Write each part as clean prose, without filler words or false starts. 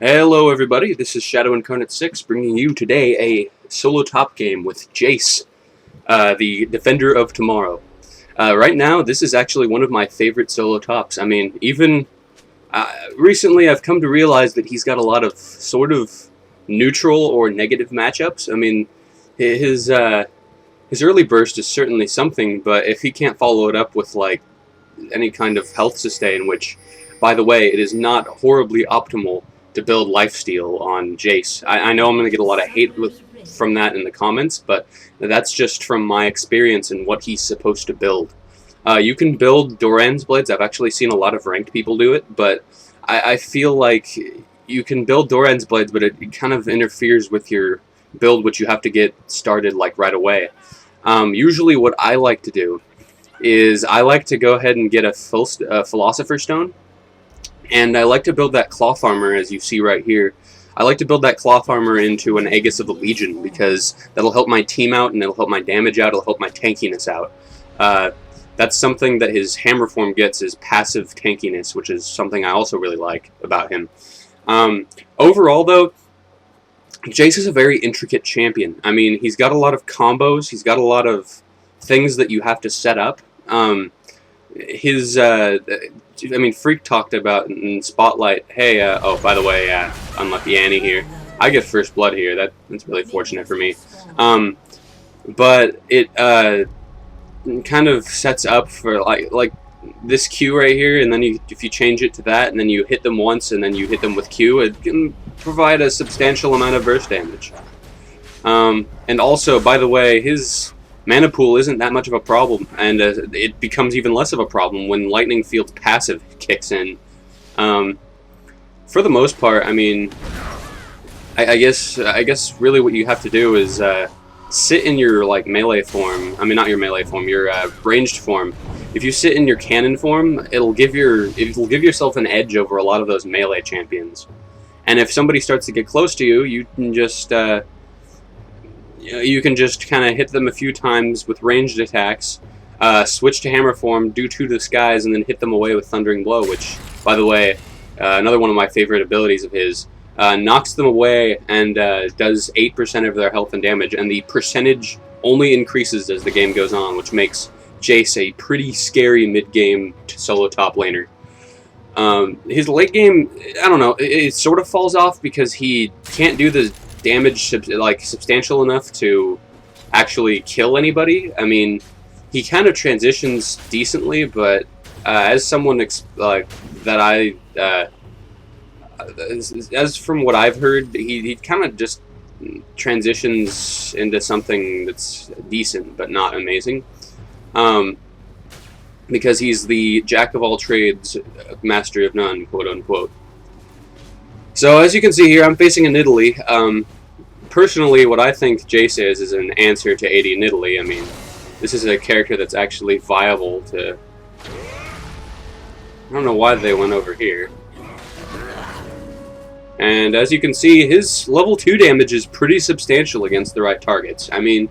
Hello everybody, this is Shadow Incarnate 6 bringing you today a solo top game with Jayce, the Defender of Tomorrow. Right now, this is actually one of my favorite solo tops. I mean, even recently I've come to realize that he's got a lot of sort of neutral or negative matchups. I mean, his early burst is certainly something, but if he can't follow it up with, like, any kind of health sustain, which, by the way, it is not horribly optimal to build lifesteal on Jayce. I know I'm going to get a lot of hate from that in the comments, but that's just from my experience and what he's supposed to build. You can build Doran's Blades. I've actually seen a lot of ranked people do it, but I feel like you can build Doran's Blades, but it kind of interferes with your build, which you have to get started like right away. Usually what I like to do is I like to go ahead and get a Philosopher Stone, and I like to build that cloth armor, as you see right here. I like to build that cloth armor into an Aegis of the Legion, because that'll help my team out, and it'll help my damage out, it'll help my tankiness out. That's something that his hammer form gets, is passive tankiness, which is something I also really like about him. Overall, though, Jayce is a very intricate champion. I mean, he's got a lot of combos, he's got a lot of things that you have to set up. I mean, Freak talked about in Spotlight, hey, oh, by the way, unlucky Annie here. I get first blood here. That's really fortunate for me. But it kind of sets up for, like this Q right here, and then if you change it to that, and then you hit them once, and then you hit them with Q, it can provide a substantial amount of burst damage. And also, by the way, his mana pool isn't that much of a problem, and it becomes even less of a problem when Lightning Field's passive kicks in. For the most part, I mean, I guess really what you have to do is sit in your melee form. I mean, not your melee form, your ranged form. If you sit in your cannon form, it'll give yourself an edge over a lot of those melee champions. And if somebody starts to get close to you, you can just kind of hit them a few times with ranged attacks, switch to hammer form, do 2 to the skies, and then hit them away with Thundering Blow, which, by the way, another one of my favorite abilities of his, knocks them away and does 8% of their health and damage, and the percentage only increases as the game goes on, which makes Jayce a pretty scary mid-game solo top laner. His late game, I don't know, it sort of falls off because he can't do the damage substantial enough to actually kill anybody. I mean, he kind of transitions decently, but as someone as from what I've heard, he kind of just transitions into something that's decent but not amazing, because he's the jack of all trades, master of none, quote unquote. So as you can see here, I'm facing a Nidalee. Personally, what I think Jayce is an answer to AD Nidalee. I mean, this is a character that's actually viable to... I don't know why they went over here. And as you can see, his level 2 damage is pretty substantial against the right targets. I mean,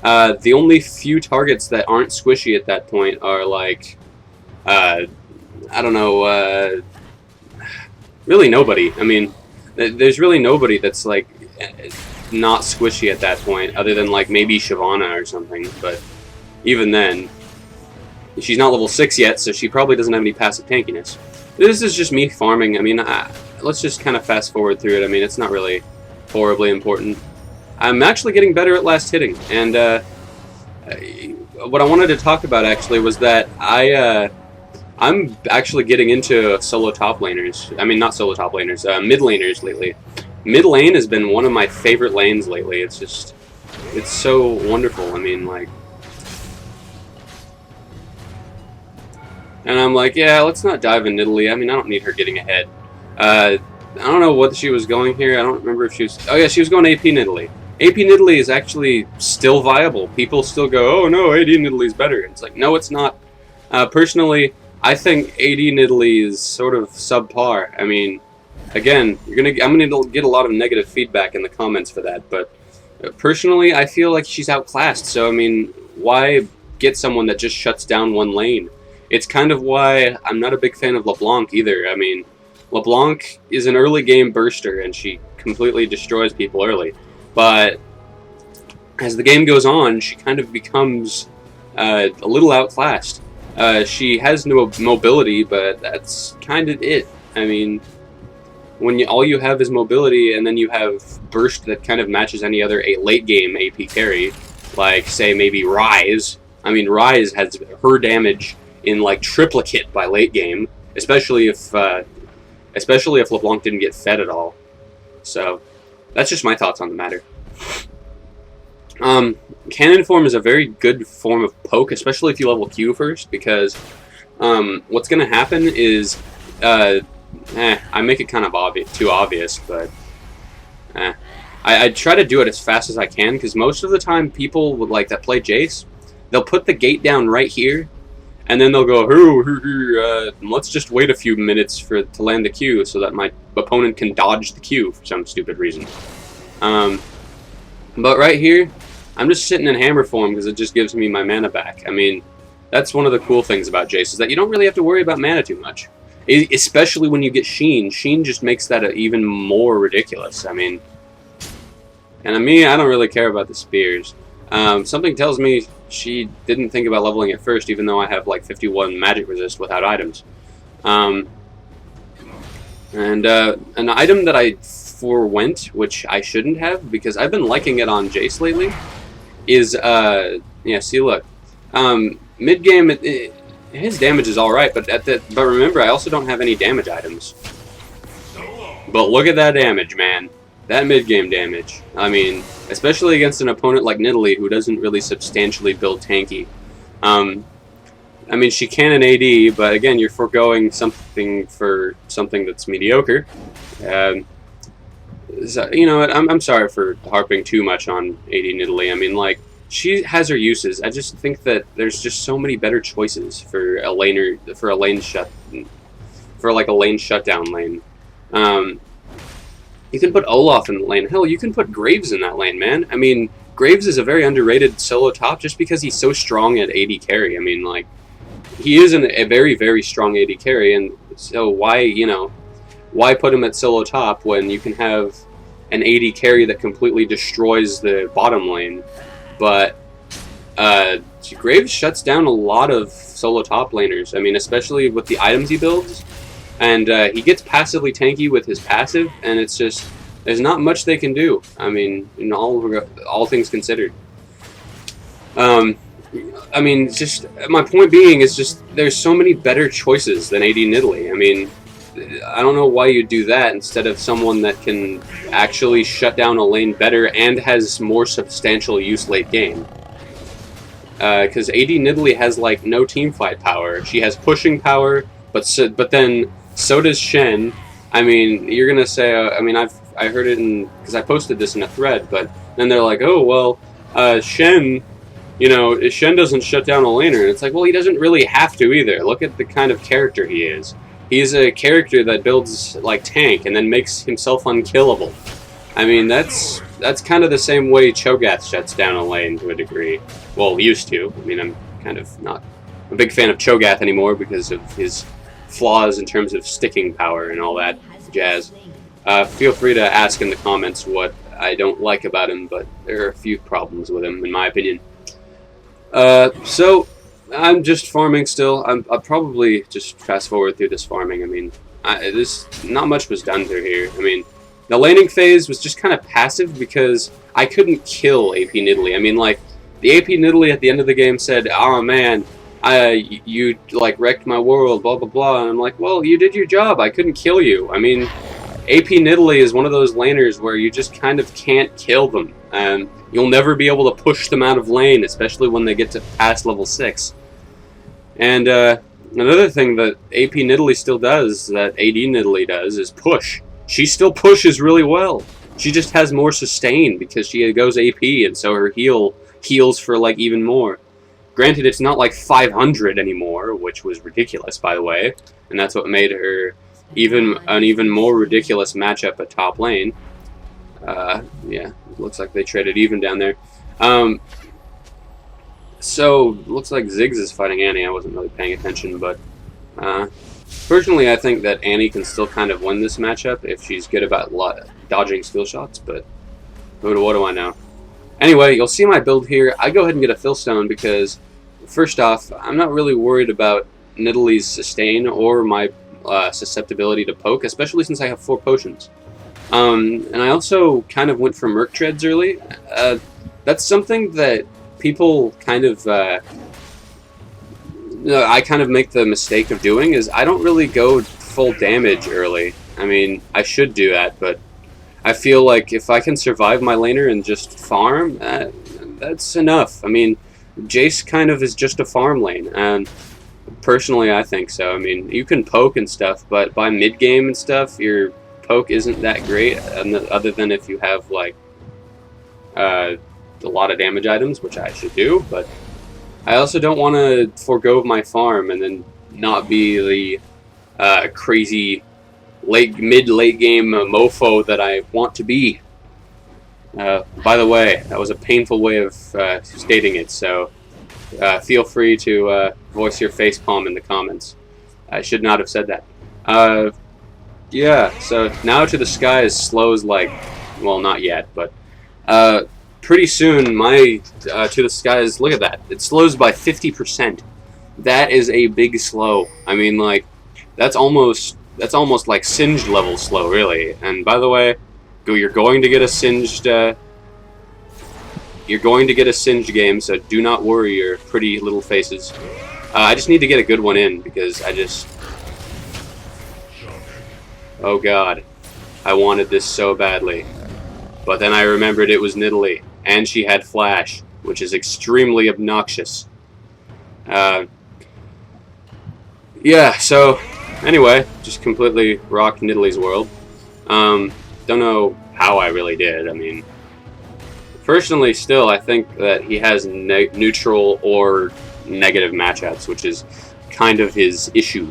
the only few targets that aren't squishy at that point are I don't know, really nobody. I mean, there's really nobody that's not squishy at that point, other than maybe Shyvana or something. But even then, she's not level 6 yet, so she probably doesn't have any passive tankiness. This is just me farming. I mean, let's just kind of fast forward through it. I mean, it's not really horribly important. I'm actually getting better at last hitting, and what I wanted to talk about actually was that I'm actually getting into solo top laners. I mean, not solo top laners, mid laners lately. Mid lane has been one of my favorite lanes lately. It's just, it's so wonderful. I mean, and I'm like, yeah, let's not dive in Nidalee. I mean, I don't need her getting ahead. I don't know what she was going here. I don't remember if she was... Oh yeah, she was going AP Nidalee. AP Nidalee is actually still viable. People still go, oh no, AD Nidalee is better. It's like, no, it's not. Personally, I think AD Nidalee is sort of subpar. I mean, again, I'm gonna get a lot of negative feedback in the comments for that, but personally, I feel like she's outclassed. So I mean, why get someone that just shuts down one lane? It's kind of why I'm not a big fan of LeBlanc either. I mean, LeBlanc is an early game burster, and she completely destroys people early. But as the game goes on, she kind of becomes a little outclassed. She has no mobility, but that's kind of it. I mean, when all you have is mobility, and then you have burst that kind of matches any other late game AP carry, like say maybe Rise. I mean, Rise has her damage in like triplicate by late game, especially if LeBlanc didn't get fed at all. So that's just my thoughts on the matter. Cannon form is a very good form of poke, especially if you level Q first, because what's going to happen is I make it kind of too obvious, but I try to do it as fast as I can, because most of the time people would like that play Jayce, they'll put the gate down right here, and then they'll go, let's just wait a few minutes to land the Q so that my opponent can dodge the Q for some stupid reason. But right here, I'm just sitting in hammer form because it just gives me my mana back. I mean, that's one of the cool things about Jayce, is that you don't really have to worry about mana too much. Especially when you get Sheen. Sheen just makes that even more ridiculous. I mean, and I don't really care about the spears. Something tells me she didn't think about leveling it first, even though I have like 51 magic resist without items. And an item that I forwent, which I shouldn't have, because I've been liking it on Jayce lately, is, yeah, see, look. Mid-game, his damage is alright, but remember, I also don't have any damage items. But look at that damage, man. That mid-game damage. I mean, especially against an opponent like Nidalee, who doesn't really substantially build tanky. I mean, she can an AD, but again, you're foregoing something for something that's mediocre. So, you know what, I'm sorry for harping too much on AD Nidalee. I mean, like, she has her uses. I just think that there's just so many better choices for a laner, for a lane shutdown lane. You can put Olaf in the lane. Hell, you can put Graves in that lane, man. I mean, Graves is a very underrated solo top just because he's so strong at AD carry. I mean, like, he is a very, very strong AD carry, and so why put him at solo top when you can have an AD carry that completely destroys the bottom lane? But Graves shuts down a lot of solo top laners. I mean, especially with the items he builds. And he gets passively tanky with his passive, and it's just, there's not much they can do. I mean, in all things considered. I mean, just, my point being is just, there's so many better choices than AD Nidalee. I mean, I don't know why you do that instead of someone that can actually shut down a lane better and has more substantial use late game. Because AD Nidalee has, like, no teamfight power. She has pushing power, but then so does Shen. I mean, you're gonna say, I mean, I heard it because I posted this in a thread, but then they're like, oh, well, Shen, you know, Shen doesn't shut down a laner. And it's like, well, he doesn't really have to either. Look at the kind of character he is. He's a character that builds, like, tank and then makes himself unkillable. I mean, that's kind of the same way Cho'Gath shuts down a lane to a degree. Well, used to. I mean, I'm kind of not a big fan of Cho'Gath anymore because of his flaws in terms of sticking power and all that jazz. Feel free to ask in the comments what I don't like about him, but there are a few problems with him, in my opinion. So, I'm just farming still. I'll probably just fast forward through this farming. I mean, not much was done through here. I mean, the laning phase was just kind of passive because I couldn't kill AP Nidalee. I mean, like, the AP Nidalee at the end of the game said, oh man, you like wrecked my world, blah blah blah, and I'm like, well, you did your job, I couldn't kill you. I mean, AP Nidalee is one of those laners where you just kind of can't kill them, and you'll never be able to push them out of lane, especially when they get to past level 6. And another thing that AP Nidalee still does, that AD Nidalee does, is push. She still pushes really well. She just has more sustain because she goes AP, and so her heals for like even more. Granted, it's not like 500 anymore, which was ridiculous, by the way, and that's what made her an even more ridiculous matchup at top lane. Yeah, looks like they traded even down there. So, looks like Ziggs is fighting Annie. I wasn't really paying attention, but Personally, I think that Annie can still kind of win this matchup if she's good about dodging skill shots, but what do I know? Anyway, you'll see my build here. I go ahead and get a Philstone because, first off, I'm not really worried about Nidalee's sustain or my susceptibility to poke, especially since I have 4 potions. And I also kind of went for Merc Treads early. That's something that people kind of... I kind of make the mistake of doing, is I don't really go full damage early. I mean, I should do that, but I feel like if I can survive my laner and just farm, that's enough. I mean, Jayce kind of is just a farm lane, and personally I think so. I mean, you can poke and stuff, but by mid-game and stuff, your poke isn't that great, other than if you have, like, a lot of damage items, which I should do, but I also don't want to forego my farm and then not be the crazy mid-late game mofo that I want to be. By the way, that was a painful way of stating it, so feel free to voice your facepalm in the comments. I should not have said that. Yeah, so now to the sky is slows like, well, not yet, but pretty soon my to the skies, look at that, it slows by 50%. That is a big slow. I mean, like, that's almost like singed level slow, really. And by the way, you're going to get a singed game, so do not worry your pretty little faces. I just need to get a good one in because oh god, I wanted this so badly. But then I remembered it was Nidalee, and she had Flash, which is extremely obnoxious. Yeah, so, anyway, just completely rocked Nidalee's world. Don't know how I really did. I mean, personally, still, I think that he has neutral or negative matchups, which is kind of his issue.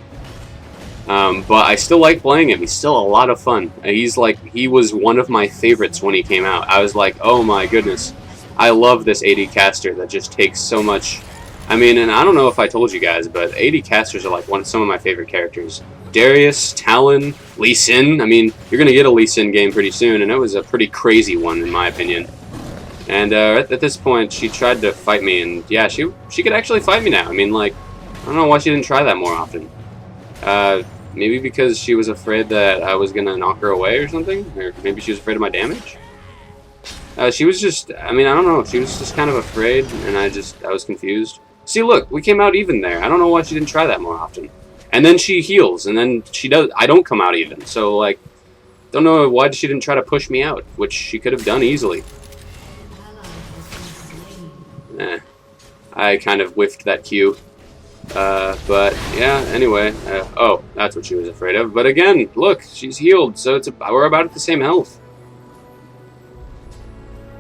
But I still like playing him. He's still a lot of fun. He was one of my favorites when he came out. I was like, oh my goodness, I love this AD caster that just takes so much. I mean, and I don't know if I told you guys, but AD casters are like some of my favorite characters. Darius, Talon, Lee Sin. I mean, you're gonna get a Lee Sin game pretty soon, and it was a pretty crazy one in my opinion. And at this point, she tried to fight me, and yeah, she could actually fight me now. I mean, like, I don't know why she didn't try that more often. Maybe because she was afraid that I was gonna knock her away or something? Or maybe she was afraid of my damage? She was just, I mean, I don't know, she was just kind of afraid, and I was confused. See, look, we came out even there. I don't know why she didn't try that more often. And then she heals, and then I don't come out even. So, like, don't know why she didn't try to push me out, which she could have done easily. I kind of whiffed that Q. But yeah, anyway, oh, that's what she was afraid of. But again, look, she's healed, so we're about at the same health.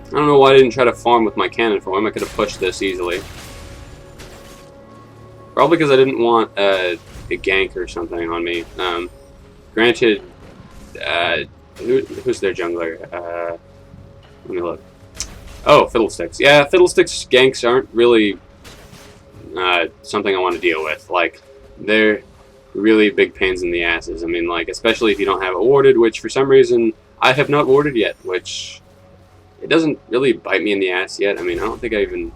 I don't know why I didn't try to farm with my cannon for him. I could have pushed this easily. Probably because I didn't want a gank or something on me. Granted, who's their jungler? Let me look. Oh, Fiddlesticks. Yeah, Fiddlesticks ganks aren't really something I want to deal with. Like, they're really big pains in the asses. I mean, like, especially if you don't have it warded, which for some reason I have not warded yet, which it doesn't really bite me in the ass yet. I mean, I don't think I even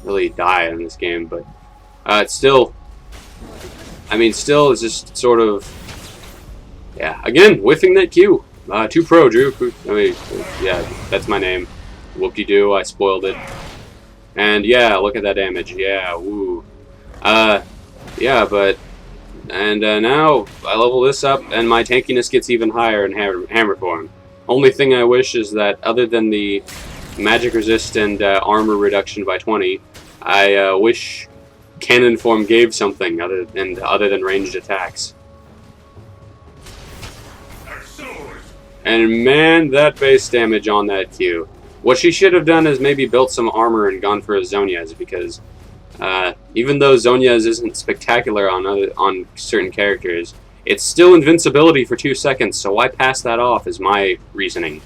really die in this game, but it's still, I mean, still it's just sort of, yeah, again, whiffing that Q. Too pro, Drew. I mean, yeah, that's my name. Whoop-de-doo, I spoiled it. And yeah, look at that damage. Yeah, woo. Yeah, but... And now I level this up, and my tankiness gets even higher in Hammer Form. Only thing I wish is that, other than the magic resist and armor reduction by 20, I wish Cannon Form gave something other than ranged attacks. And man, that base damage on that Q. What she should have done is maybe built some armor and gone for a Zhonya's, because even though Zhonya's isn't spectacular on certain characters, it's still invincibility for 2 seconds, so why pass that off is my reasoning.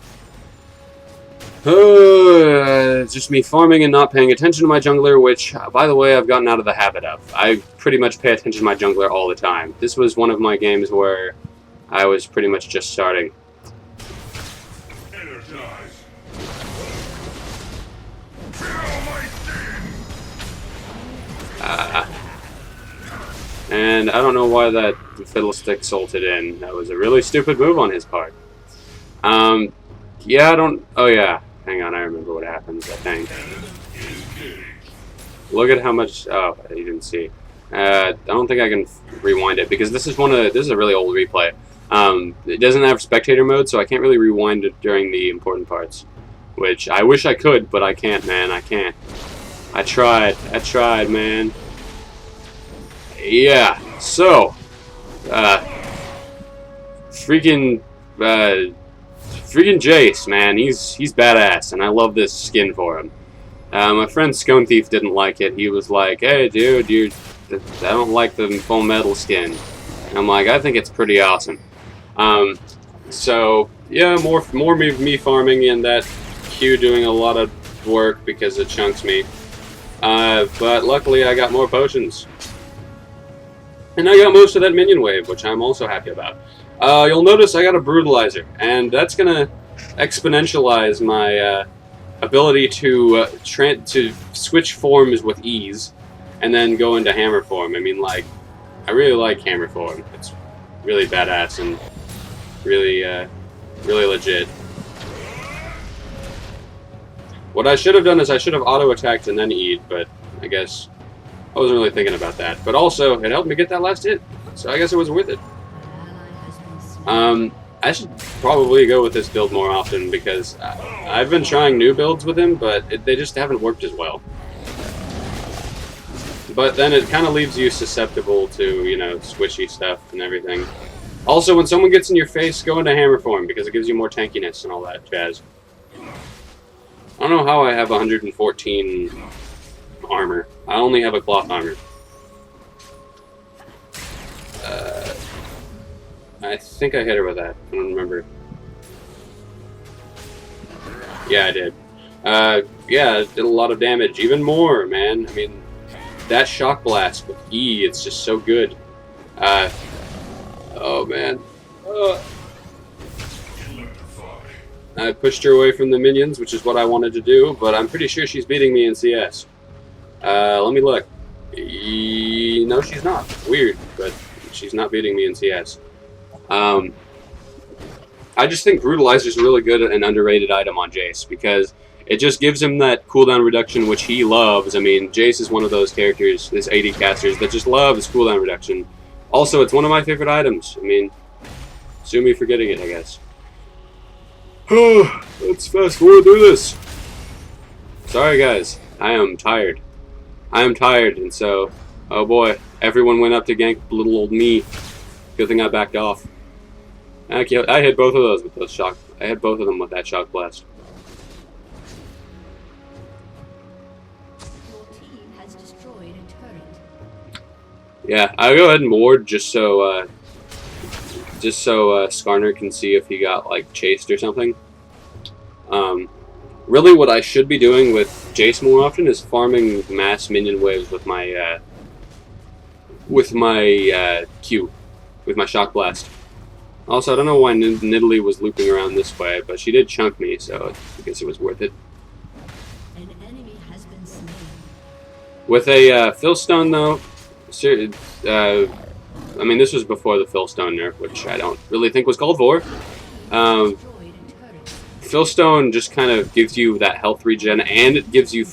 It's just me farming and not paying attention to my jungler, which, by the way, I've gotten out of the habit of. I pretty much pay attention to my jungler all the time. This was one of my games where I was pretty much just starting. And I don't know why that Fiddlestick salted in. That was a really stupid move on his part. Yeah, I don't... Oh, yeah. Hang on, I remember what happens, I think. Look at how much... Oh, you didn't see. I don't think I can rewind it, because this is this is a really old replay. It doesn't have spectator mode, so I can't really rewind it during the important parts. Which, I wish I could, but I can't, man. I can't. I tried, man. Yeah, so... Freaking Jayce, man, he's badass, and I love this skin for him. My friend Scone Thief didn't like it. He was like, "Hey, dude, I don't like the full metal skin." And I'm like, "I think it's pretty awesome." So yeah, more me farming and that Q doing a lot of work because it chunks me. But luckily, I got more potions, and I got most of that minion wave, which I'm also happy about. You'll notice I got a Brutalizer, and that's gonna exponentialize my ability to switch forms with ease, and then go into hammer form. I mean, like, I really like hammer form. It's really badass and really, really legit. What I should have done is I should have auto-attacked and then E'd, but I guess I wasn't really thinking about that. But also, it helped me get that last hit, so I guess it was worth it. I should probably go with this build more often because I've been trying new builds with him, but they just haven't worked as well. But then it kind of leaves you susceptible to, you know, squishy stuff and everything. Also, when someone gets in your face, go into hammer form because it gives you more tankiness and all that jazz. I don't know how I have 114 armor. I only have a cloth armor. I think I hit her with that. I don't remember. Yeah, I did. Yeah, it did a lot of damage. Even more, man. I mean, that shock blast with E, it's just so good. Oh, man. I pushed her away from the minions, which is what I wanted to do, but I'm pretty sure she's beating me in CS. Let me look. No, she's not. Weird, but she's not beating me in CS. I just think Brutalizer is a really good and underrated item on Jayce because it just gives him that cooldown reduction, which he loves. I mean, Jayce is one of those characters, this AD casters, that just loves cooldown reduction. Also, it's one of my favorite items. I mean, sue me for getting it, I guess. Let's fast forward through this. Sorry, guys. I am tired. I am tired, and so, oh boy, everyone went up to gank little old me. Good thing I backed off. I hit both of those with those shock. I hit both of them with that shock blast. Your team has destroyed a turret. Yeah, I'll go ahead and ward just so Skarner can see if he got like chased or something. Really, what I should be doing with Jayce more often is farming mass minion waves with my Q, with my shock blast. Also, I don't know why Nidalee was looping around this way, but she did chunk me, so I guess it was worth it. An enemy has been slain. With a Philstone, though, I mean, this was before the Philstone nerf, which I don't really think was called for. Philstone just kind of gives you that health regen, and it gives you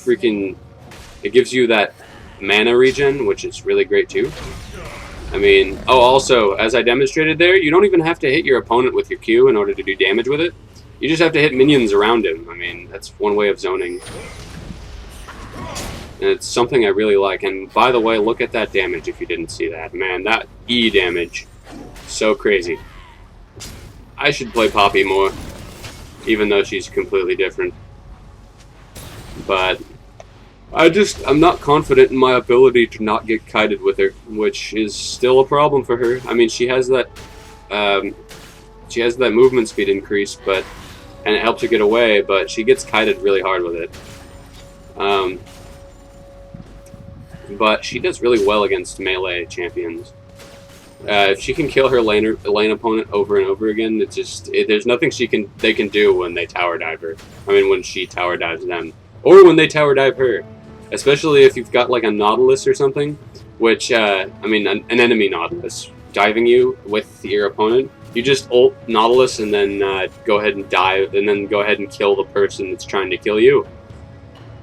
that mana regen, which is really great too. I mean, oh, also, as I demonstrated there, you don't even have to hit your opponent with your Q in order to do damage with it. You just have to hit minions around him. I mean, that's one way of zoning. And it's something I really like. And by the way, look at that damage if you didn't see that. Man, that E damage. So crazy. I should play Poppy more, even though she's completely different. But I'm not confident in my ability to not get kited with her, which is still a problem for her. I mean, she has that movement speed increase, but and it helps her get away, but she gets kited really hard with it. But she does really well against melee champions. If she can kill her lane opponent over and over again, there's nothing they can do when they tower dive her. I mean, when she tower dives them, or when they tower dive her. Especially if you've got like a Nautilus or something, which I mean, an enemy Nautilus diving you with your opponent. You just ult Nautilus and then go ahead and dive, and then go ahead and kill the person that's trying to kill you.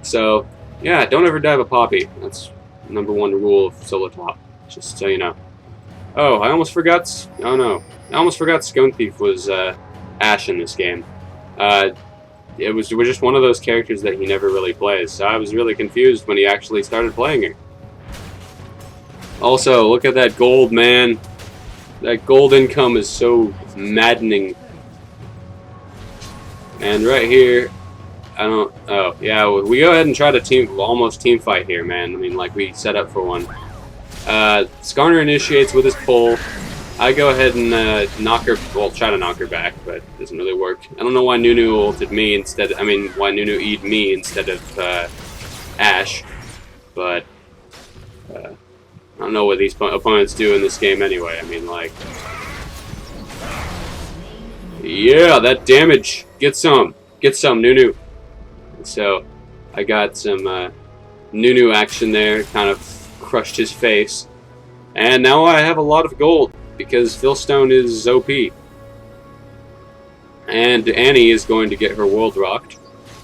So yeah, don't ever dive a Poppy. That's #1 rule of solo top. Just so you know. Oh, I almost forgot. Oh no, I almost forgot Scone Thief was Ashe in this game. It was just one of those characters that he never really plays, so I was really confused when he actually started playing her. Also, look at that gold, man. That gold income is so maddening. And right here, oh yeah, we go ahead and try to almost team fight here, man. I mean, like we set up for one. Skarner initiates with his pull. I go ahead and try to knock her back, but it doesn't really work. I don't know why Nunu ulted me instead. I mean, why Nunu E'd me instead of Ashe, but I don't know what these opponents do in this game anyway. I mean, like, yeah, that damage. Get some, Nunu. So I got some Nunu action there, kind of crushed his face, and now I have a lot of gold. Because Philstone is OP. And Annie is going to get her world rocked.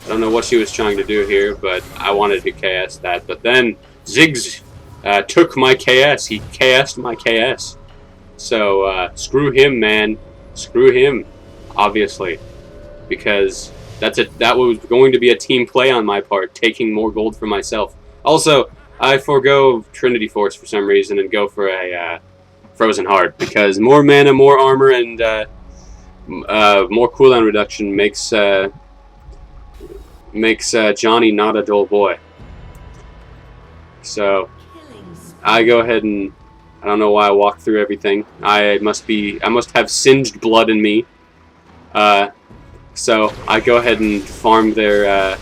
I don't know what she was trying to do here, but I wanted to KS that. But then Ziggs took my KS. He KS'd my KS. So screw him, man. Screw him, obviously. Because that was going to be a team play on my part, taking more gold for myself. Also, I forego Trinity Force for some reason and go for a Frozen Heart, because more mana, more armor, and more cooldown reduction makes Johnny not a dull boy. So I go ahead and I don't know why I walked through everything. I must have singed blood in me. So I go ahead and farm their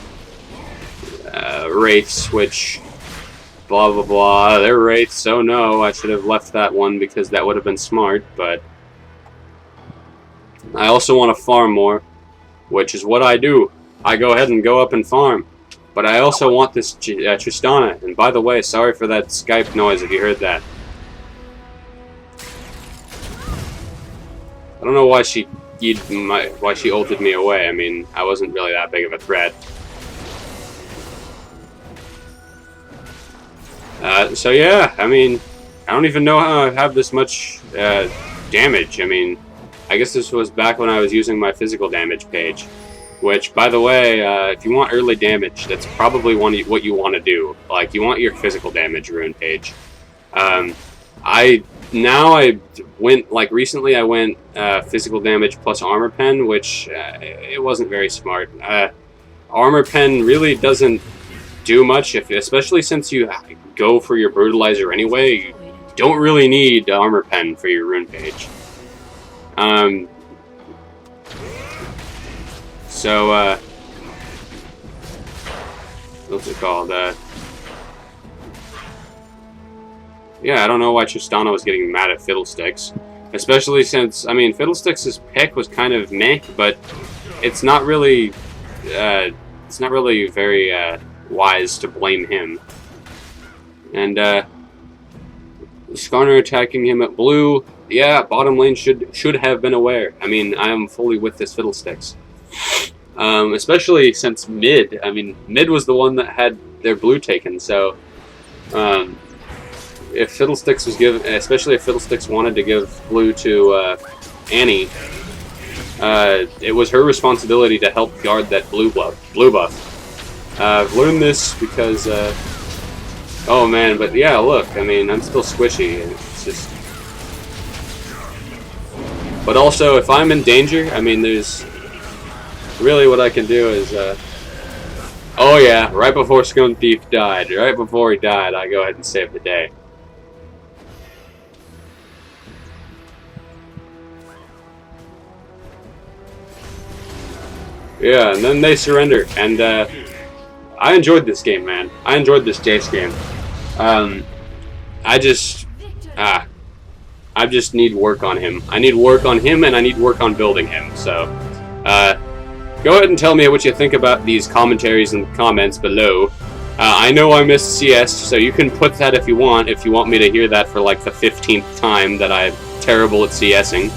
wraiths, which. Blah blah blah, they're wraiths, so no, I should have left that one because that would have been smart, but I also want to farm more, which is what I do. I go ahead and go up and farm, but I also want this Tristana, and by the way, sorry for that Skype noise if you heard that. I don't know why she ulted me away. I mean, I wasn't really that big of a threat. So yeah, I mean, I don't even know how I have this much damage. I mean, I guess this was back when I was using my physical damage page. Which, by the way, if you want early damage, that's probably what you want to do. Like, you want your physical damage rune page. Recently I went physical damage plus armor pen, which it wasn't very smart. Armor pen really doesn't do much, especially since you go for your Brutalizer anyway. You don't really need armor pen for your rune page. So, what's it called? Yeah, I don't know why Tristana was getting mad at Fiddlesticks. Especially since, I mean, Fiddlesticks' pick was kind of meh, but it's not really very wise to blame him. And Skarner attacking him at blue. Yeah, bottom lane should have been aware. I mean, I am fully with this Fiddlesticks. Especially since mid. I mean, mid was the one that had their blue taken. So, if Fiddlesticks was especially if Fiddlesticks wanted to give blue to Annie, it was her responsibility to help guard that blue buff. I've learned this because, oh man, but yeah, look, I mean, I'm still squishy. It's just. But also, if I'm in danger, I mean, there's. Really, what I can do is, oh yeah, right before Scone Thief died, right before he died, I go ahead and save the day. Yeah, and then they surrender. And I enjoyed this game, man. I enjoyed this Jayce game. I just I just need work on him. I need work on him, and I need work on building him. So, go ahead and tell me what you think about these commentaries in the comments below. I know I missed CS, so you can put that if you want me to hear that for like the 15th time that I'm terrible at CSing.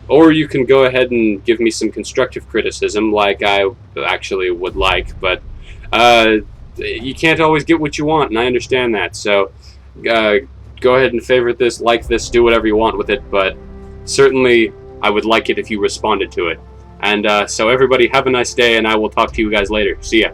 Or you can go ahead and give me some constructive criticism like I actually would like, but you can't always get what you want, and I understand that. So go ahead and favorite this, like this, do whatever you want with it, but certainly I would like it if you responded to it. And so everybody have a nice day, and I will talk to you guys later. See ya.